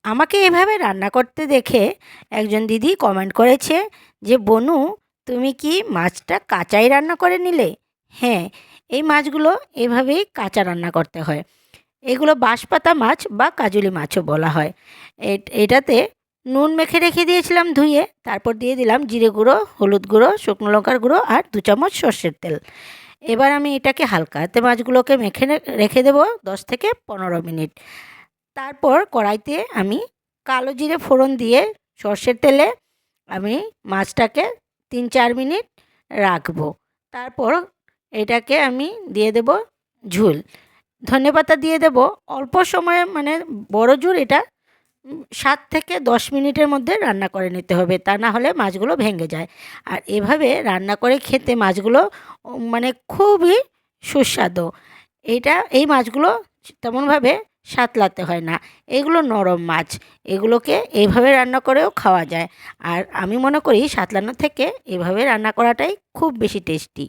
আমাকে এভাবে রান্না করতে দেখে একজন দিদি কমেন্ট করেছে যে, বনু, তুমি কি মাছটা কাঁচাই রান্না করে নিলে? হ্যাঁ, এই মাছগুলো এভাবেই কাঁচা রান্না করতে হয়। এগুলো বাঁশপাতা মাছ বা কাজুলি মাছও বলা হয়। এটাতে নুন মেখে রেখে দিয়েছিলাম ধুয়ে, তারপর দিয়ে দিলাম জিরে গুঁড়ো, হলুদ গুঁড়ো, শুকনো লঙ্কার গুঁড়ো আর 2 চামচ সর্ষের তেল। এবার আমি এটাকে হালকা হাতে মাছগুলোকে মেখে রেখে দেবো 10 থেকে 15 মিনিট। তারপর কড়াইতে আমি কালো জিরে ফোড়ন দিয়ে সর্ষের তেলে আমি মাছটাকে 3-4 মিনিট রাখবো। তারপর এটাকে আমি দিয়ে দেব ঝোল। ধনেপাতা দিয়ে দেব অল্প সময়ে, মানে বড় জোর এটা 7 থেকে 10 মিনিটের মধ্যে রান্না করে নিতে হবে, তা না হলে মাছগুলো ভেঙে যায়। আর এভাবে রান্না করে খেতে মাছগুলো মানে খুবই সুস্বাদু। এই মাছগুলো তেমনভাবে সাতলাতে হয় না, এগুলো নরম মাছ, এগুলোকে এইভাবে রান্না করেও খাওয়া যায়। আর আমি মনে করি সাতলানো থেকে এভাবে রান্না করাটাই খুব বেশি টেস্টি।